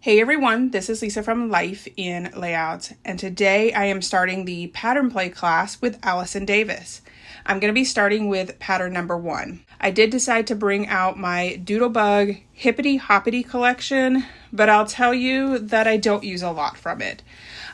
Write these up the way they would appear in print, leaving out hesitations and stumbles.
Hey everyone, this is Lisa from Life in Layout, and today I am starting the pattern play class with Allison Davis. I'm going to be starting with pattern number 1. I did decide to bring out my Doodlebug Hippity Hoppity collection, but I'll tell you that I don't use a lot from it.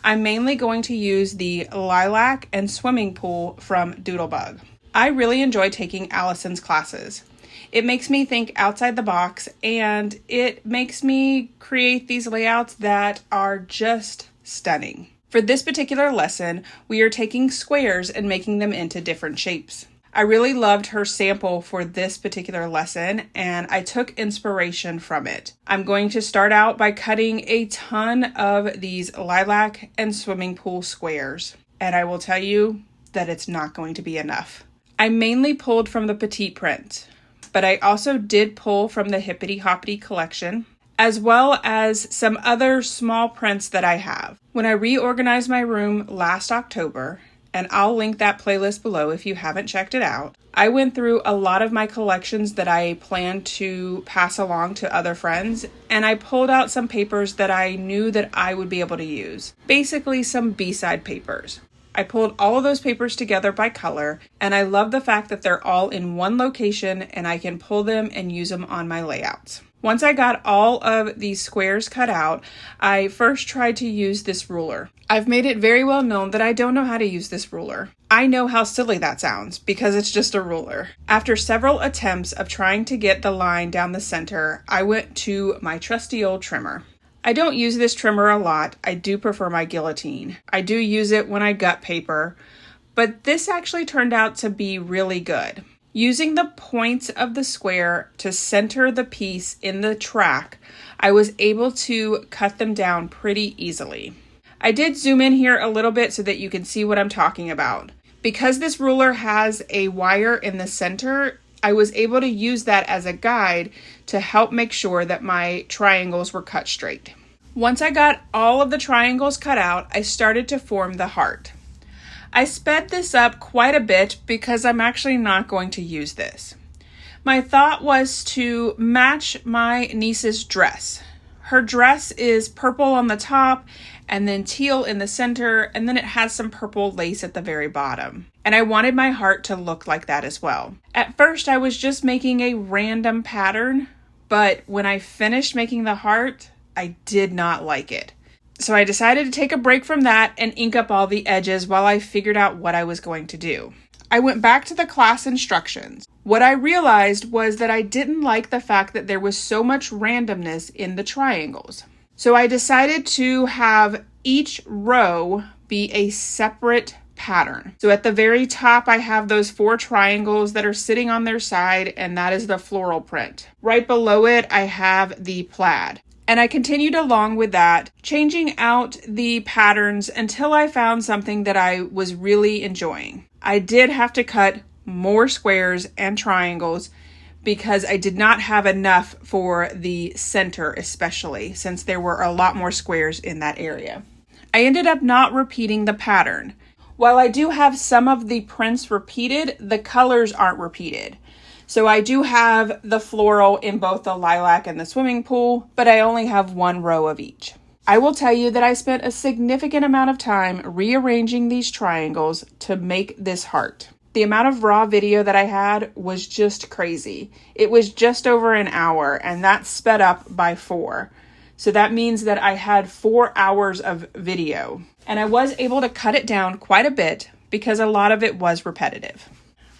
I'm mainly going to use the lilac and swimming pool from Doodlebug. I really enjoy taking Allison's classes. It makes me think outside the box, and it makes me create these layouts that are just stunning. For this particular lesson, we are taking squares and making them into different shapes. I really loved her sample for this particular lesson, and I took inspiration from it. I'm going to start out by cutting a ton of these lilac and swimming pool squares, and I will tell you that it's not going to be enough. I mainly pulled from the petite print, but I also did pull from the Hippity Hoppity collection, as well as some other small prints that I have. When I reorganized my room last October, and I'll link that playlist below if you haven't checked it out, I went through a lot of my collections that I plan to pass along to other friends, and I pulled out some papers that I knew that I would be able to use. Basically some B-side papers. I pulled all of those papers together by color, and I love the fact that they're all in one location and I can pull them and use them on my layouts. Once I got all of these squares cut out, I first tried to use this ruler. I've made it very well known that I don't know how to use this ruler. I know how silly that sounds because it's just a ruler. After several attempts of trying to get the line down the center, I went to my trusty old trimmer. I don't use this trimmer a lot. I do prefer my guillotine. I do use it when I gut paper, but this actually turned out to be really good. Using the points of the square to center the piece in the track, I was able to cut them down pretty easily. I did zoom in here a little bit so that you can see what I'm talking about. Because this ruler has a wire in the center, I was able to use that as a guide to help make sure that my triangles were cut straight. Once I got all of the triangles cut out, I started to form the heart. I sped this up quite a bit because I'm actually not going to use this. My thought was to match my niece's dress. Her dress is purple on the top and then teal in the center, and then it has some purple lace at the very bottom. And I wanted my heart to look like that as well. At first, I was just making a random pattern, but when I finished making the heart, I did not like it. So I decided to take a break from that and ink up all the edges while I figured out what I was going to do. I went back to the class instructions. What I realized was that I didn't like the fact that there was so much randomness in the triangles. So I decided to have each row be a separate pattern. So at the very top, I have those 4 triangles that are sitting on their side, and that is the floral print. Right below it, I have the plaid. And I continued along with that, changing out the patterns until I found something that I was really enjoying. I did have to cut more squares and triangles because I did not have enough for the center, especially since there were a lot more squares in that area. I ended up not repeating the pattern. While I do have some of the prints repeated, the colors aren't repeated. So I do have the floral in both the lilac and the swimming pool, but I only have 1 row of each. I will tell you that I spent a significant amount of time rearranging these triangles to make this heart. The amount of raw video that I had was just crazy. It was just over an hour, and that's sped up by 4. So that means that I had 4 hours of video. And I was able to cut it down quite a bit because a lot of it was repetitive.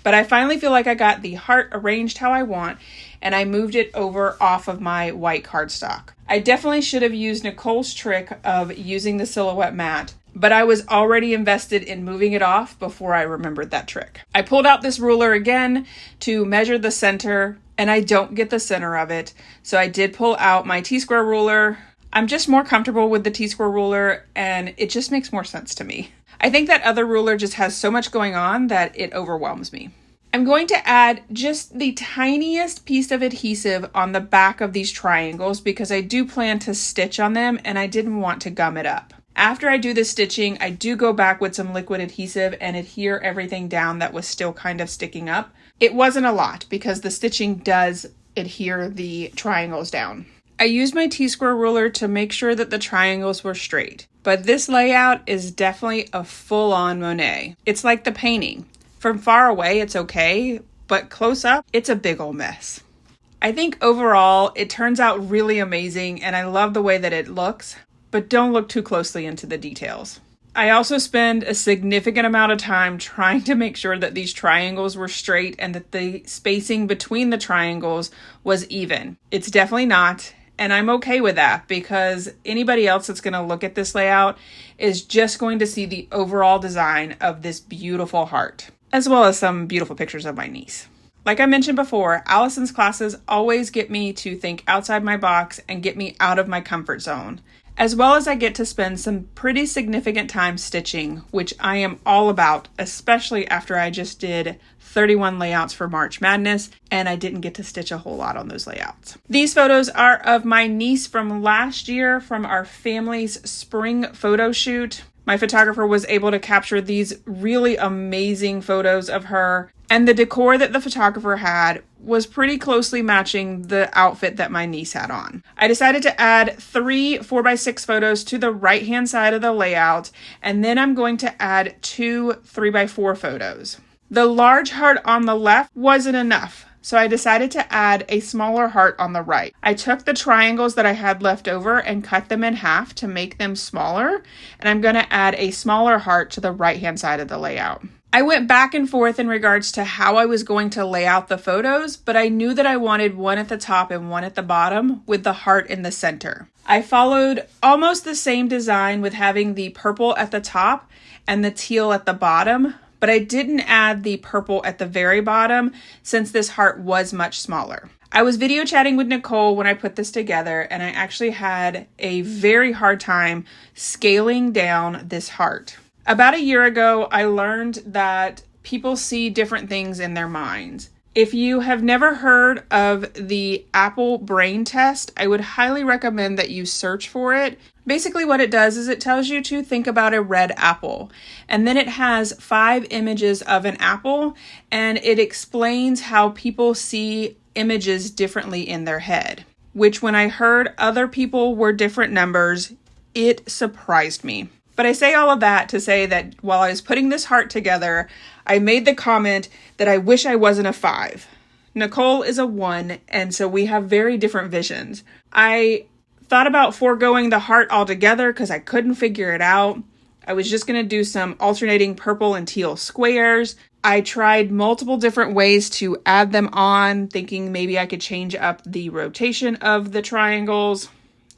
But I finally feel like I got the heart arranged how I want, and I moved it over off of my white cardstock. I definitely should have used Nicole's trick of using the silhouette mat, but I was already invested in moving it off before I remembered that trick. I pulled out this ruler again to measure the center, and I don't get the center of it, so I did pull out my T-square ruler. I'm just more comfortable with the T-square ruler, and it just makes more sense to me. I think that other ruler just has so much going on that it overwhelms me. I'm going to add just the tiniest piece of adhesive on the back of these triangles because I do plan to stitch on them and I didn't want to gum it up. After I do the stitching, I do go back with some liquid adhesive and adhere everything down that was still kind of sticking up. It wasn't a lot because the stitching does adhere the triangles down. I used my T-square ruler to make sure that the triangles were straight, but this layout is definitely a full-on Monet. It's like the painting. From far away, it's okay, but close up, it's a big old mess. I think overall, it turns out really amazing, and I love the way that it looks, but don't look too closely into the details. I also spend a significant amount of time trying to make sure that these triangles were straight and that the spacing between the triangles was even. It's definitely not, and I'm okay with that because anybody else that's going to look at this layout is just going to see the overall design of this beautiful heart, as well as some beautiful pictures of my niece. Like I mentioned before, Allison's classes always get me to think outside my box and get me out of my comfort zone, as well as I get to spend some pretty significant time stitching, which I am all about, especially after I just did 31 layouts for March Madness, and I didn't get to stitch a whole lot on those layouts. These photos are of my niece from last year from our family's spring photo shoot. My photographer was able to capture these really amazing photos of her, and the decor that the photographer had was pretty closely matching the outfit that my niece had on. I decided to add 3 4x6 photos to the right-hand side of the layout, and then I'm going to add 2 3x4 photos. The large heart on the left wasn't enough, so I decided to add a smaller heart on the right. I took the triangles that I had left over and cut them in half to make them smaller, and I'm going to add a smaller heart to the right-hand side of the layout. I went back and forth in regards to how I was going to lay out the photos, but I knew that I wanted one at the top and one at the bottom with the heart in the center. I followed almost the same design with having the purple at the top and the teal at the bottom, but I didn't add the purple at the very bottom since this heart was much smaller. I was video chatting with Nicole when I put this together, and I actually had a very hard time scaling down this heart. About a year ago, I learned that people see different things in their minds. If you have never heard of the Apple brain test, I would highly recommend that you search for it. Basically what it does is it tells you to think about a red apple, and then it has 5 images of an apple, and it explains how people see images differently in their head, which when I heard other people were different numbers, it surprised me. But I say all of that to say that while I was putting this heart together, I made the comment that I wish I wasn't a 5. Nicole is a 1, and so we have very different visions. I thought about foregoing the heart altogether because I couldn't figure it out. I was just going to do some alternating purple and teal squares. I tried multiple different ways to add them on, thinking maybe I could change up the rotation of the triangles.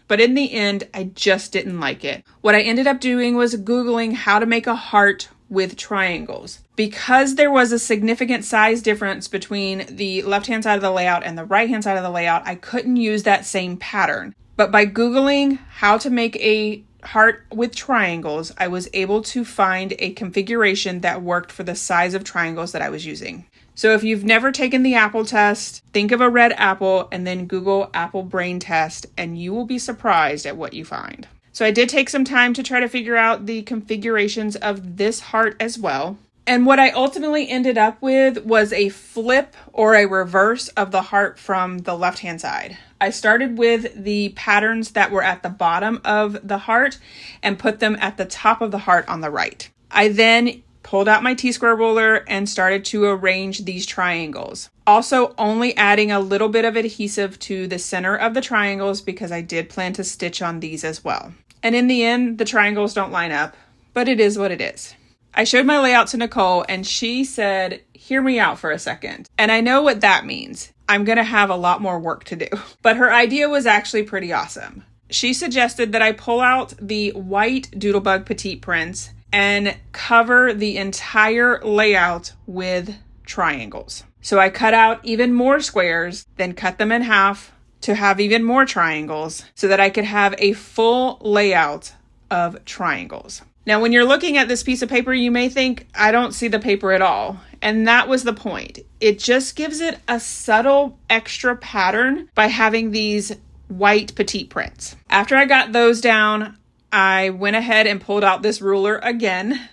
But in the end, I just didn't like it. What I ended up doing was Googling how to make a heart with triangles. Because there was a significant size difference between the left-hand side of the layout and the right-hand side of the layout, I couldn't use that same pattern. But by Googling how to make a heart with triangles, I was able to find a configuration that worked for the size of triangles that I was using. So if you've never taken the apple test, think of a red apple and then Google apple brain test, and you will be surprised at what you find. So I did take some time to try to figure out the configurations of this heart as well. And what I ultimately ended up with was a flip or a reverse of the heart from the left-hand side. I started with the patterns that were at the bottom of the heart and put them at the top of the heart on the right. I then pulled out my T-square ruler and started to arrange these triangles. Also only adding a little bit of adhesive to the center of the triangles because I did plan to stitch on these as well. And in the end, the triangles don't line up, but it is what it is. I showed my layout to Nicole and she said, "Hear me out for a second." And I know what that means. I'm going to have a lot more work to do. But her idea was actually pretty awesome. She suggested that I pull out the white Doodlebug petite prints and cover the entire layout with triangles. So I cut out even more squares, then cut them in half to have even more triangles so that I could have a full layout of triangles. Now, when you're looking at this piece of paper, you may think, I don't see the paper at all. And that was the point. It just gives it a subtle extra pattern by having these white petite prints. After I got those down, I went ahead and pulled out this ruler again.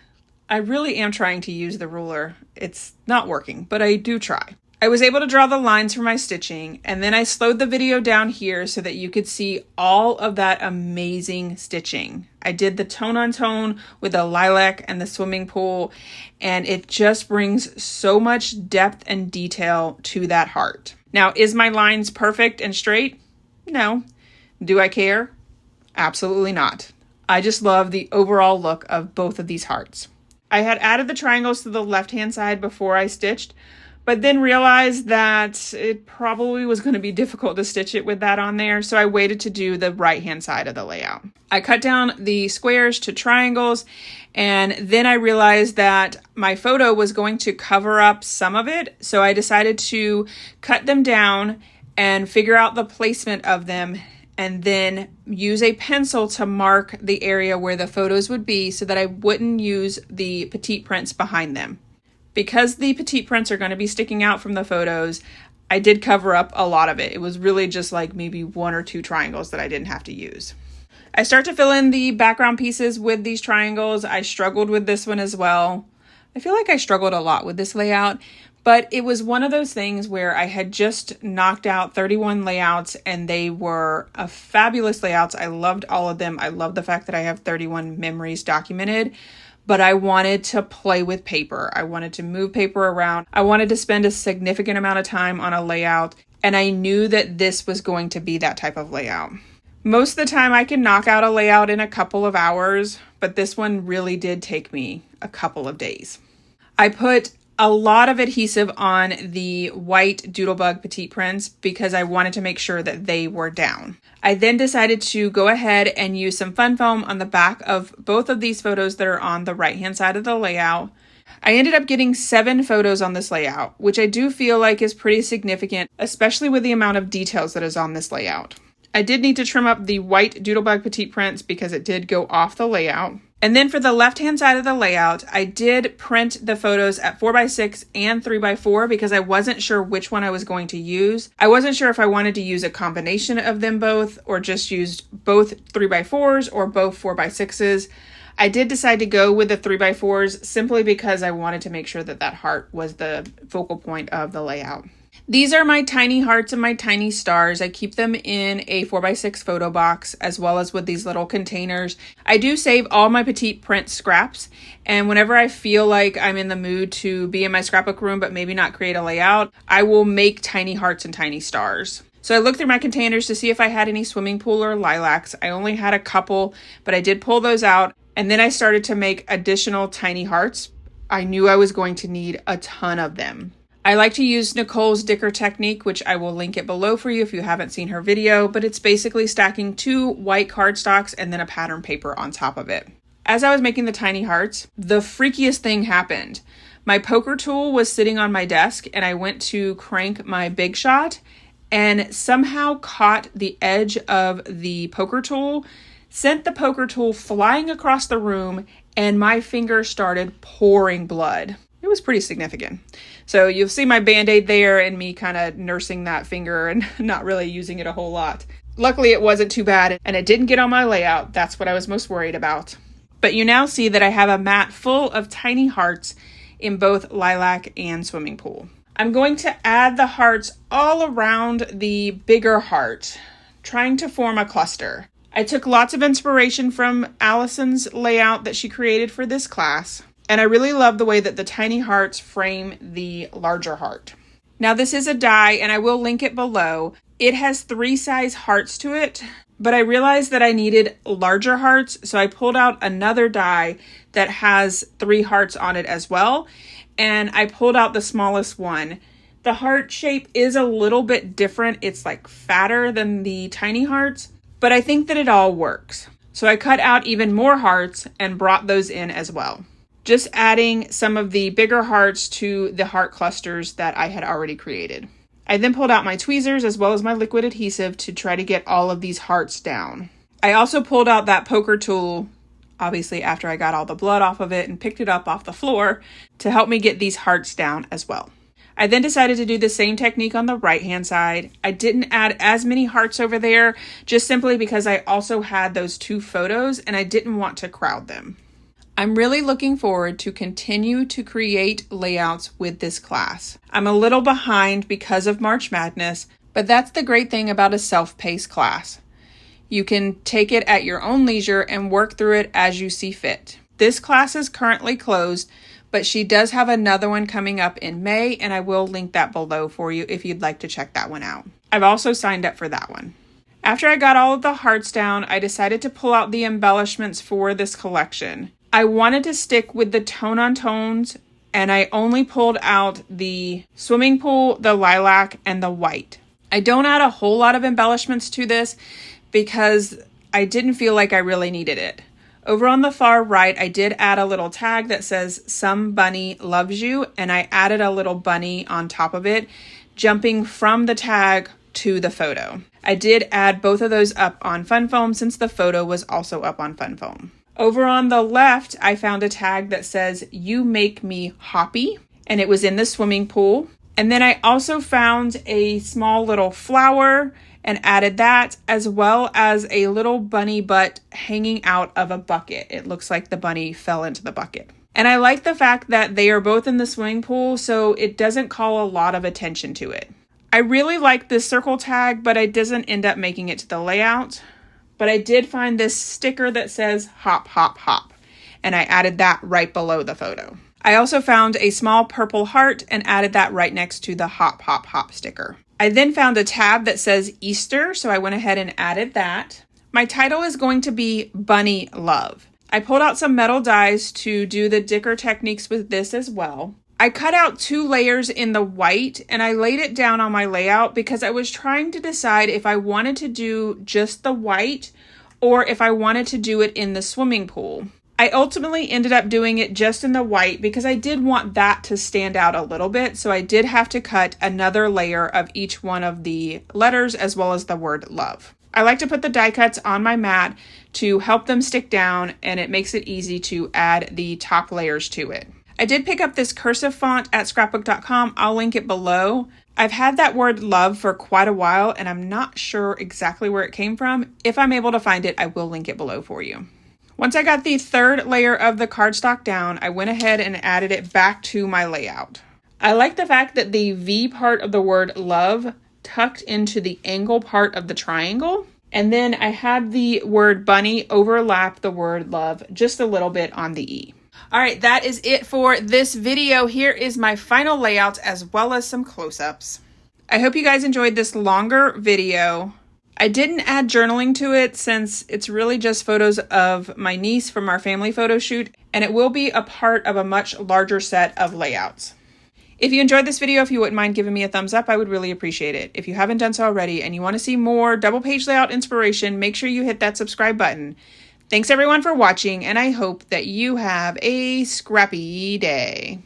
I really am trying to use the ruler. It's not working, but I do try. I was able to draw the lines for my stitching, and then I slowed the video down here so that you could see all of that amazing stitching. I did the tone on tone with the lilac and the swimming pool, and it just brings so much depth and detail to that heart. Now, is my lines perfect and straight? No. Do I care? Absolutely not. I just love the overall look of both of these hearts. I had added the triangles to the left-hand side before I stitched, but then realized that it probably was going to be difficult to stitch it with that on there, so I waited to do the right-hand side of the layout. I cut down the squares to triangles, and then I realized that my photo was going to cover up some of it, so I decided to cut them down and figure out the placement of them, and then use a pencil to mark the area where the photos would be so that I wouldn't use the petite prints behind them. Because the petite prints are going to be sticking out from the photos, I did cover up a lot of it. It was really just like maybe 1 or 2 triangles that I didn't have to use. I start to fill in the background pieces with these triangles. I struggled with this one as well. I feel like I struggled a lot with this layout, but it was one of those things where I had just knocked out 31 layouts and they were fabulous layouts. I loved all of them. I love the fact that I have 31 memories documented. But I wanted to play with paper. I wanted to move paper around. I wanted to spend a significant amount of time on a layout, and I knew that this was going to be that type of layout. Most of the time I can knock out a layout in a couple of hours, but this one really did take me a couple of days. I put a lot of adhesive on the white Doodlebug petite prints because I wanted to make sure that they were down. I then decided to go ahead and use some fun foam on the back of both of these photos that are on the right-hand side of the layout. I ended up getting 7 photos on this layout, which I do feel like is pretty significant, especially with the amount of details that is on this layout. I did need to trim up the white Doodlebug petite prints because it did go off the layout. And then for the left-hand side of the layout, I did print the photos at 4x6 and 3x4 because I wasn't sure which one I was going to use. I wasn't sure if I wanted to use a combination of them both or just use both 3x4s or both 4x6s. I did decide to go with the 3x4s simply because I wanted to make sure that that heart was the focal point of the layout. These are my tiny hearts and my tiny stars. I keep them in a 4x6 photo box as well as with these little containers. I do save all my petite print scraps, and whenever I feel like I'm in the mood to be in my scrapbook room but maybe not create a layout, I will make tiny hearts and tiny stars. So I looked through my containers to see if I had any swimming pool or lilacs. I only had a couple, but I did pull those out, and then I started to make additional tiny hearts. I knew I was going to need a ton of them. I like to use Nicole's Dicker technique, which I will link it below for you if you haven't seen her video, but it's basically stacking 2 white cardstocks and then a pattern paper on top of it. As I was making the tiny hearts, the freakiest thing happened. My poker tool was sitting on my desk and I went to crank my Big Shot and somehow caught the edge of the poker tool, sent the poker tool flying across the room, and my finger started pouring blood. It was pretty significant. So you'll see my band-aid there and me kind of nursing that finger and not really using it a whole lot. Luckily, it wasn't too bad and it didn't get on my layout. That's what I was most worried about. But you now see that I have a mat full of tiny hearts in both lilac and swimming pool. I'm going to add the hearts all around the bigger heart, trying to form a cluster. I took lots of inspiration from Allison's layout that she created for this class. And I really love the way that the tiny hearts frame the larger heart. Now this is a die and I will link it below. It has 3 size hearts to it, but I realized that I needed larger hearts. So I pulled out another die that has 3 hearts on it as well. And I pulled out the smallest one. The heart shape is a little bit different. It's like fatter than the tiny hearts, but I think that it all works. So I cut out even more hearts and brought those in as well. Just adding some of the bigger hearts to the heart clusters that I had already created. I then pulled out my tweezers as well as my liquid adhesive to try to get all of these hearts down. I also pulled out that poker tool, obviously after I got all the blood off of it, and picked it up off the floor to help me get these hearts down as well. I then decided to do the same technique on the right-hand side. I didn't add as many hearts over there, just simply because I also had those 2 photos and I didn't want to crowd them. I'm really looking forward to continue to create layouts with this class. I'm a little behind because of March Madness, but that's the great thing about a self-paced class. You can take it at your own leisure and work through it as you see fit. This class is currently closed, but she does have another one coming up in May, and I will link that below for you if you'd like to check that one out. I've also signed up for that one. After I got all of the hearts down, I decided to pull out the embellishments for this collection. I wanted to stick with the tone-on-tones, and I only pulled out the swimming pool, the lilac, and the white. I don't add a whole lot of embellishments to this because I didn't feel like I really needed it. Over on the far right, I did add a little tag that says, "Some bunny loves you," and I added a little bunny on top of it, jumping from the tag to the photo. I did add both of those up on Fun Foam since the photo was also up on Fun Foam. Over on the left, I found a tag that says, "You make me hoppy," and it was in the swimming pool. And then I also found a small little flower and added that, as well as a little bunny butt hanging out of a bucket. It looks like the bunny fell into the bucket. And I like the fact that they are both in the swimming pool, so it doesn't call a lot of attention to it. I really like this circle tag, but it doesn't end up making it to the layout. But I did find this sticker that says "Hop, Hop, Hop," and I added that right below the photo. I also found a small purple heart and added that right next to the Hop, Hop, Hop sticker. I then found a tab that says Easter, so I went ahead and added that. My title is going to be Bunny Love. I pulled out some metal dies to do the dicker techniques with this as well. I cut out 2 layers in the white and I laid it down on my layout because I was trying to decide if I wanted to do just the white or if I wanted to do it in the swimming pool. I ultimately ended up doing it just in the white because I did want that to stand out a little bit, so I did have to cut another layer of each one of the letters as well as the word love. I like to put the die cuts on my mat to help them stick down, and it makes it easy to add the top layers to it. I did pick up this cursive font at scrapbook.com. I'll link it below. I've had that word love for quite a while, and I'm not sure exactly where it came from. If I'm able to find it, I will link it below for you. Once I got the 3rd layer of the cardstock down, I went ahead and added it back to my layout. I like the fact that the V part of the word love tucked into the angle part of the triangle. And then I had the word bunny overlap the word love just a little bit on the E. All right, that is it for this video. Here is my final layout as well as some close-ups. I hope you guys enjoyed this longer video. I didn't add journaling to it since it's really just photos of my niece from our family photo shoot, and it will be a part of a much larger set of layouts. If you enjoyed this video, if you wouldn't mind giving me a thumbs up, I would really appreciate it. If you haven't done so already and you want to see more double page layout inspiration, make sure you hit that subscribe button. Thanks everyone for watching, and I hope that you have a scrappy day.